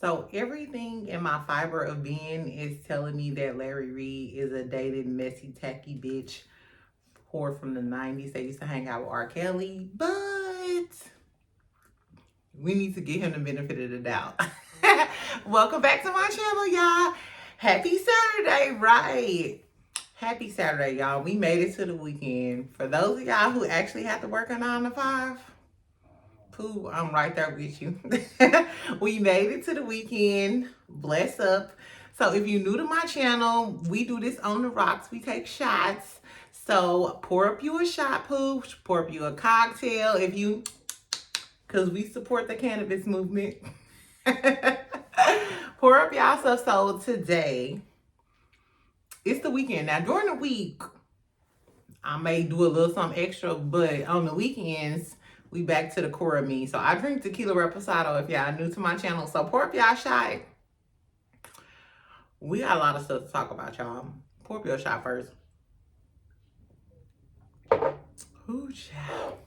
So everything in my fiber of being is telling me that Larry Reid is a dated, messy, tacky bitch whore from the 90s that used to hang out with R. Kelly. But we need to give him the benefit of the doubt. Welcome back to my channel, y'all. Happy Saturday, right? Happy Saturday, y'all. We made it to the weekend. For those of y'all who actually have to work a 9 to 5, pooh, I'm right there with you. We made it to the weekend. Bless up. So if you're new to my channel, we do this on the rocks. We take shots. So pour up you a shot, pooh. Pour up you a cocktail if you, because we support the cannabis movement. Pour up y'all stuff. So today, it's the weekend. Now during the week, I may do a little something extra, but on the weekends, we back to the core of me. So I drink tequila reposado if y'all new to my channel. So pour up y'all shot. We got a lot of stuff to talk about, y'all. Pour up your shot first. Ooh, child.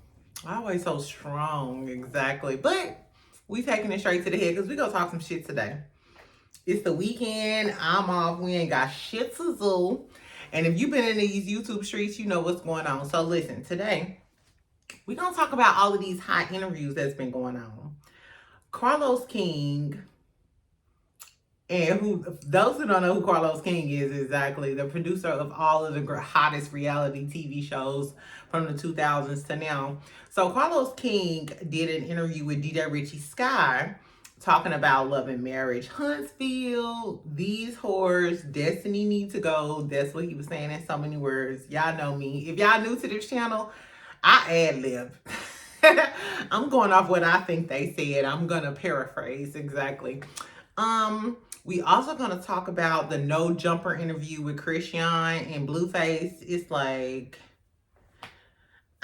Always so strong, exactly. But we taking it straight to the head because we gonna talk some shit today. It's the weekend. I'm off. We ain't got shit to do. And if you've been in these YouTube streets, you know what's going on. So listen, today, we're going to talk about all of these hot interviews that's been going on. Carlos King, and those who don't know who Carlos King is exactly, the producer of all of the hottest reality TV shows from the 2000s to now. So Carlos King did an interview with DJ Richie Sky talking about Love and Marriage Huntsville, these whores, Destiny need to go. That's what he was saying in so many words. Y'all know me. If y'all new to this channel, I ad-lib. I'm going off what I think they said. I'm going to paraphrase exactly. We also going to talk about the No Jumper interview with Christian and Blueface. It's like,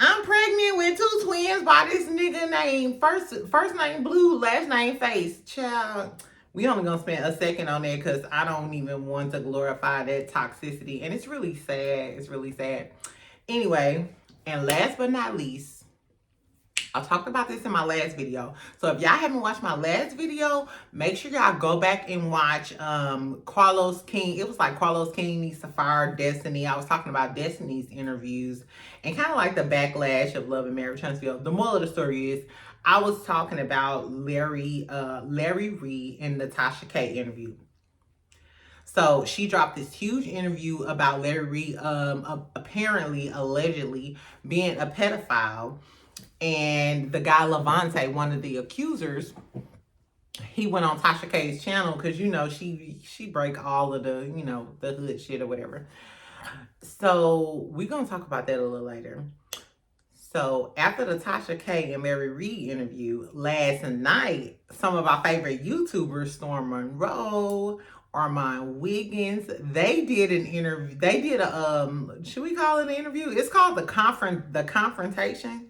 I'm pregnant with 2 twins by this nigga named first name Blue, last name Face. Child, we only gonna spend a second on that because I don't even want to glorify that toxicity. And it's really sad. It's really sad. Anyway, and last but not least, I talked about this in my last video. So if y'all haven't watched my last video, make sure y'all go back and watch Carlos King. It was like Carlos King needs to fire Destiny. I was talking about Destiny's interviews and kind of like the backlash of Love and Marriage Huntsville. The moral of the story is I was talking about Larry Reid and Natasha K interview. So she dropped this huge interview about Larry Reid apparently, allegedly being a pedophile. And the guy Levante, one of the accusers, he went on Tasha K's channel because, you know, she break all of the, you know, the hood shit or whatever. So we're going to talk about that a little later. So after the Tasha K and Mary Reid interview last night, some of our favorite YouTubers, Storm Monroe, Armand Wiggins, they did an interview. They did a, should we call it an interview? It's called The Confrontation.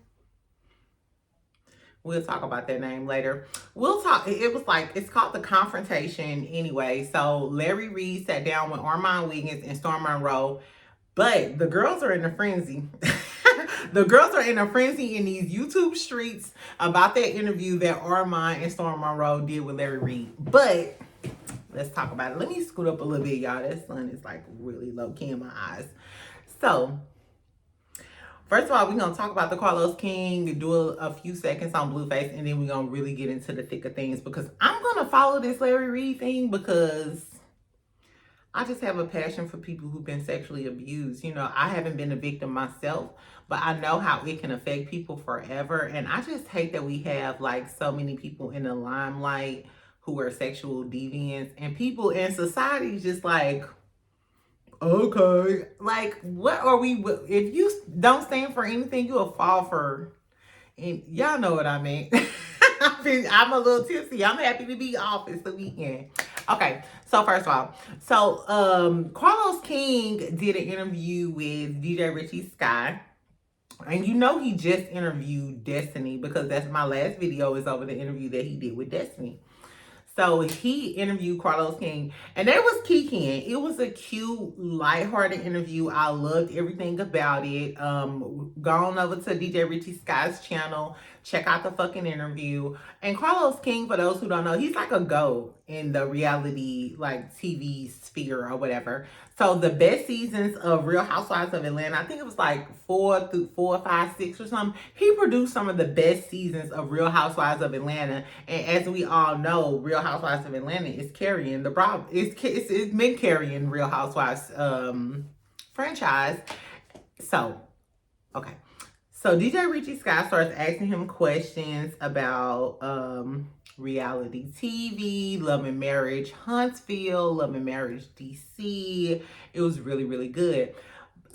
We'll talk about that name later. We'll talk. It was like, it's called The Confrontation anyway. So Larry Reid sat down with Armand Wiggins and Storm Monroe, but the girls are in a frenzy. The girls are in a frenzy in these YouTube streets about that interview that Armand and Storm Monroe did with Larry Reid. But let's talk about it. Let me scoot up a little bit, y'all. That sun is like really low key in my eyes. So first of all, we're going to talk about the Carlos King, do a few seconds on Blueface, and then we're going to really get into the thick of things because I'm going to follow this Larry Reid thing because I just have a passion for people who've been sexually abused. You know, I haven't been a victim myself, but I know how it can affect people forever. And I just hate that we have like so many people in the limelight who are sexual deviants and people in society just like, okay, like what are we, if you don't stand for anything, you'll fall for, and y'all know what I mean. I'm a little tipsy. I'm happy to be off. It's the weekend. Okay, so first of all, so Carlos King did an interview with DJ Richie Sky. And you know he just interviewed Destiny because that's my last video is over the interview that he did with Destiny. So he interviewed Carlos King, and they was kikiing. It was a cute, lighthearted interview. I loved everything about it. Gone over to DJ Richie Sky's channel Check out the fucking interview. And Carlos King, for those who don't know, he's like a GOAT in the reality, like TV sphere or whatever. So the best seasons of Real Housewives of Atlanta, I think it was like 4 through 4, 5, 6 or something. He produced some of the best seasons of Real Housewives of Atlanta. And as we all know, Real Housewives of Atlanta is carrying the problem. It's been carrying Real Housewives franchise. So, okay. So DJ Richie Scott starts asking him questions about reality TV, Love and Marriage Huntsville, Love and Marriage DC. It was really, really good.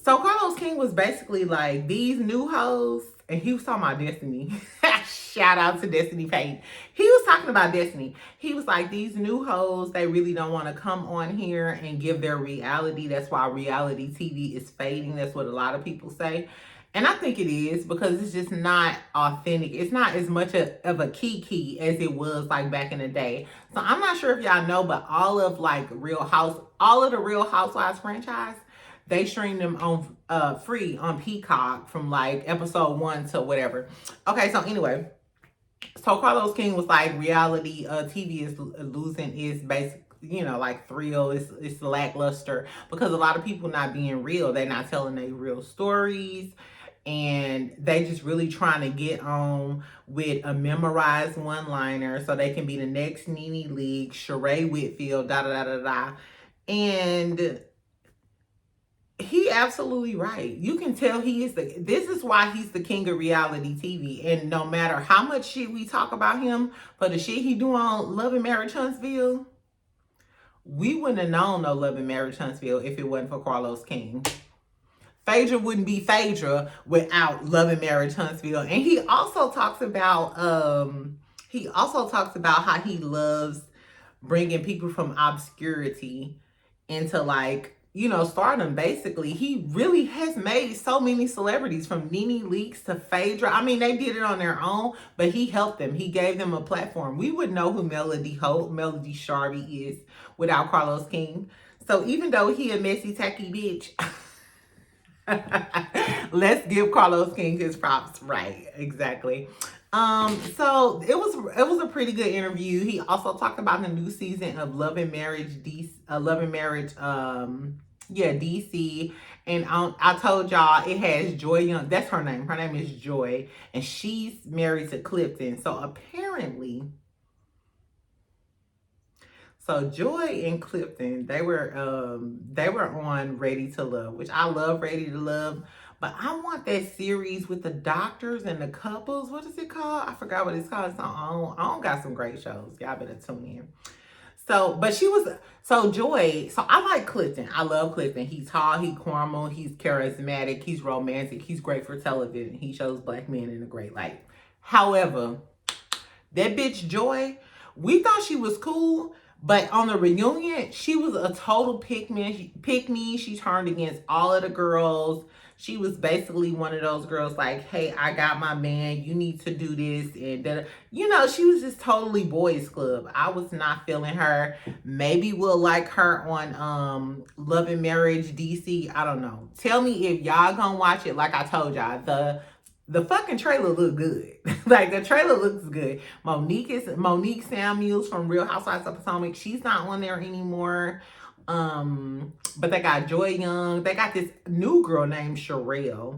So Carlos King was basically like, these new hoes, and he was talking about Destiny. Shout out to Destiny Payne. He was talking about Destiny. He was like, these new hoes, they really don't want to come on here and give their reality. That's why reality TV is fading. That's what a lot of people say. And I think it is, because it's just not authentic. It's not as much of a kiki as it was like back in the day. So I'm not sure if y'all know, but all of the Real Housewives franchise, they stream them on free on Peacock from like episode 1 to whatever. Okay, so anyway, so Carlos King was like, reality TV is losing its basic, you know, like thrill. It's lackluster because a lot of people not being real. They're not telling their real stories. And they just really trying to get on with a memorized one-liner so they can be the next Nene Leakes, Sheree Whitfield, da-da-da-da-da. And he absolutely right. You can tell this is why he's the king of reality TV. And no matter how much shit we talk about him for the shit he do on Love and Marriage Huntsville, we wouldn't have known no Love and Marriage Huntsville if it wasn't for Carlos King. Phaedra wouldn't be Phaedra without Love and Marriage Huntsville. And he also talks about how he loves bringing people from obscurity into, like, you know, stardom. Basically, he really has made so many celebrities, from Nene Leakes to Phaedra. I mean, they did it on their own, but he helped them. He gave them a platform. We wouldn't know who Melody Sharvey is without Carlos King. So even though he a messy, tacky bitch, let's give Carlos King his props. Right, exactly. So it was a pretty good interview. He also talked about the new season of Love and Marriage DC. And I told y'all it has Joy Young. That's her name. Her name is Joy, and she's married to Clifton. So apparently, so Joy and Clifton, they were on Ready to Love, which I love Ready to Love, but I want that series with the doctors and the couples. What is it called? I forgot what it's called. It's on OWN got some great shows. Y'all better tune in. So, but Joy, so I like Clifton. I love Clifton. He's tall, he's caramel, he's charismatic, he's romantic, he's great for television. He shows black men in a great light. However, that bitch Joy, we thought she was cool, but on the reunion, she was a total pick me. She turned against all of the girls. She was basically one of those girls like, hey, I got my man. You need to do this. And, you know, she was just totally boys club. I was not feeling her. Maybe we'll like her on Love and Marriage DC. I don't know. Tell me if y'all gonna watch it. Like I told y'all, the fucking trailer look good. Like, the trailer looks good. Monique Samuels from Real Housewives of Potomac. She's not on there anymore. But they got Joy Young. They got this new girl named Sherelle.